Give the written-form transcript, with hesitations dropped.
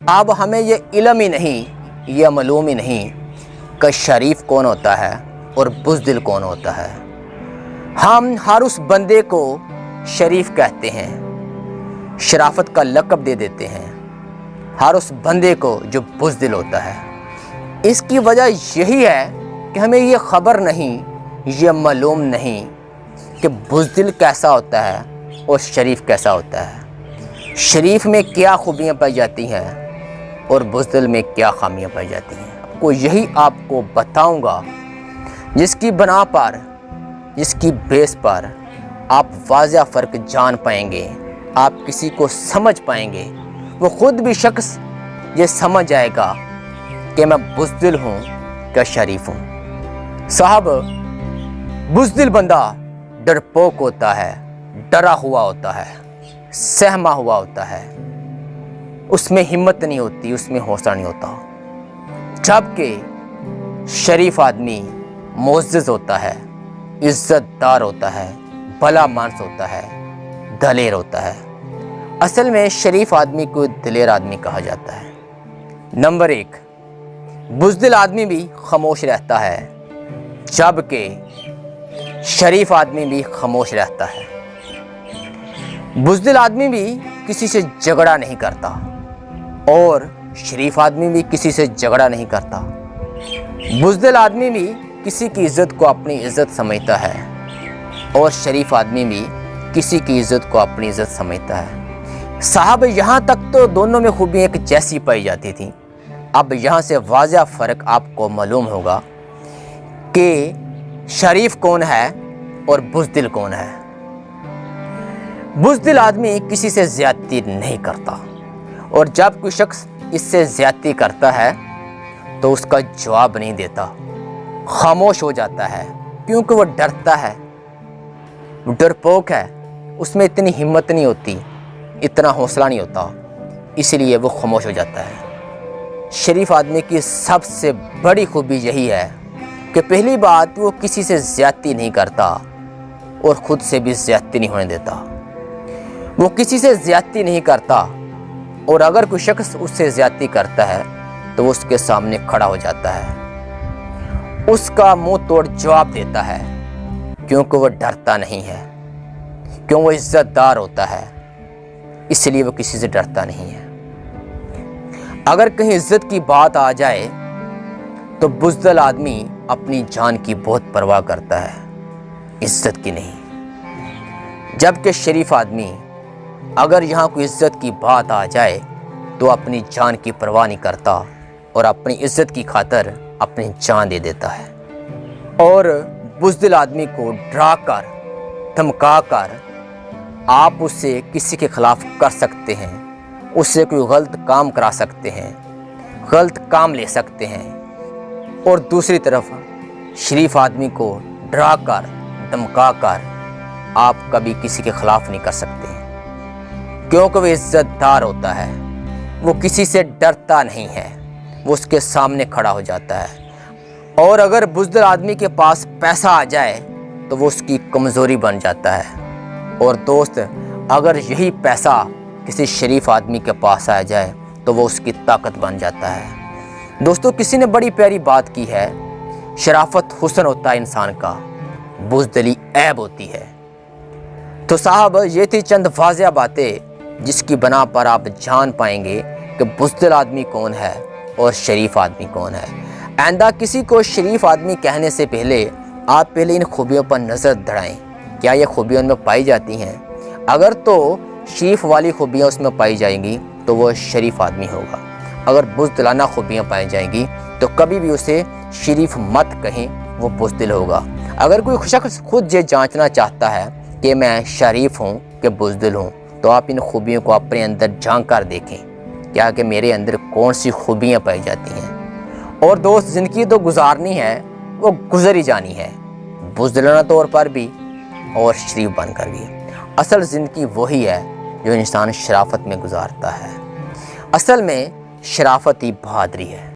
अब हमें ये इल्म ही नहीं, ये मालूम ही नहीं कि शरीफ कौन होता है और बुज़दिल कौन होता है। हम हर उस बंदे को शरीफ कहते हैं, शराफत का लक़ब दे देते हैं हर उस बंदे को जो बुज़दिल होता है। इसकी वजह यही है कि हमें ये ख़बर नहीं, ये मालूम नहीं कि बुज़दिल कैसा होता है और शरीफ कैसा होता है। शरीफ में क्या खूबियाँ पाई जाती हैं और बुज़दिल में क्या खामियाँ पाई जाती हैं, को यही आपको बताऊंगा, जिसकी बना पर, जिसकी बेस पर आप वाज़ह फ़र्क जान पाएंगे, आप किसी को समझ पाएंगे, वो ख़ुद भी शख्स ये समझ जाएगा कि मैं बुज़दिल हूँ क्या शरीफ हूँ। साहब, बुज़दिल बंदा डरपोक होता है, डरा हुआ होता है, सहमा हुआ होता है, उसमें हिम्मत नहीं होती, उसमें हौसला नहीं होता। जबकि शरीफ आदमी मोअज़्ज़ज़ होता है, इज़्ज़तदार होता है, भला मानस होता है, दलेर होता है। असल में शरीफ आदमी को दिलेर आदमी कहा जाता है। नंबर 1, बुज़दिल आदमी भी खामोश रहता है, जबकि शरीफ आदमी भी खामोश रहता है। बुज़दिल आदमी भी किसी से झगड़ा नहीं करता और शरीफ आदमी भी किसी से झगड़ा नहीं करता। बुज़दिल आदमी भी किसी की इज़्ज़त को अपनी इज़्ज़त समझता है और शरीफ आदमी भी किसी की इज़्ज़त को अपनी इज़्ज़त समझता है। साहब, यहाँ तक तो दोनों में खूबियाँ एक जैसी पाई जाती थी। अब यहाँ से वाज़ह फ़र्क आपको मालूम होगा कि शरीफ कौन है और बुज़दिल कौन है। बुज़दिल आदमी किसी से ज़्यादती नहीं करता और जब कोई शख्स इससे ज़्यादती करता है तो उसका जवाब नहीं देता, खामोश हो जाता है, क्योंकि वो डरता है, वो डरपोक है, उसमें इतनी हिम्मत नहीं होती, इतना हौसला नहीं होता, इसलिए वो खामोश हो जाता है। शरीफ आदमी की सबसे बड़ी खूबी यही है कि पहली बात, वो किसी से ज़्यादती नहीं करता और ख़ुद से भी ज़्यादती नहीं होने देता। वो किसी से ज़्यादती नहीं करता और अगर कोई शख्स उससे ज़्यादती करता है तो वो उसके सामने खड़ा हो जाता है, उसका मुंह तोड़ जवाब देता है, क्योंकि वो डरता नहीं है, क्यों वो इज़्ज़तदार होता है, इसलिए वो किसी से डरता नहीं है। अगर कहीं इज़्ज़त की बात आ जाए तो बुज़दिल आदमी अपनी जान की बहुत परवाह करता है, इज़्ज़त की नहीं। जबकि शरीफ आदमी अगर यहाँ कोई इज़्ज़त की बात आ जाए तो अपनी जान की परवाह नहीं करता और अपनी इज़्ज़त की खातिर अपनी जान दे देता है। और बुज़दिल आदमी को डरा कर, धमका कर आप उससे किसी के ख़िलाफ़ कर सकते हैं, उससे कोई गलत काम करा सकते हैं, गलत काम ले सकते हैं। और दूसरी तरफ शरीफ आदमी को डरा कर, धमका कर आप कभी किसी के ख़िलाफ़ नहीं कर सकते, क्योंकि वो इज़्ज़तदार होता है, वो किसी से डरता नहीं है, वो उसके सामने खड़ा हो जाता है। और अगर बुज़दिल आदमी के पास पैसा आ जाए तो वो उसकी कमज़ोरी बन जाता है। और दोस्त, अगर यही पैसा किसी शरीफ आदमी के पास आ जाए तो वो उसकी ताकत बन जाता है। दोस्तों, किसी ने बड़ी प्यारी बात की है, शराफत हुस्न होता है इंसान का, बुज़दिली ऐब होती है। तो साहब, ये थी चंद वाज़ह बातें जिसकी बना पर आप जान पाएंगे कि बुज़दिल आदमी कौन है और शरीफ आदमी कौन है। आइंदा किसी को शरीफ आदमी कहने से पहले आप पहले इन खूबियों पर नज़र दौड़ाएं, क्या ये खूबियाँ उनमें पाई जाती हैं। अगर तो शरीफ वाली खूबियाँ उसमें पाई जाएंगी तो वो शरीफ आदमी होगा। अगर बुज़दिलाना खूबियाँ पाई जाएंगी तो कभी भी उसे शरीफ मत कहें, वो बुज़दिल होगा। अगर कोई शख्स खुद ये जांचना चाहता है कि मैं शरीफ हूँ कि बुज़दिल हूँ, तो आप इन खूबियों को अपने अंदर झांक कर देखें, क्या कि मेरे अंदर कौन सी खूबियाँ पाई जाती हैं। और दोस्त, ज़िंदगी तो गुजारनी है, वो गुजर ही जानी है, बुज़दिलाना तौर पर भी और शरीफ बनकर भी। असल ज़िंदगी वही है जो इंसान शराफत में गुजारता है। असल में शराफत ही बहादुरी है।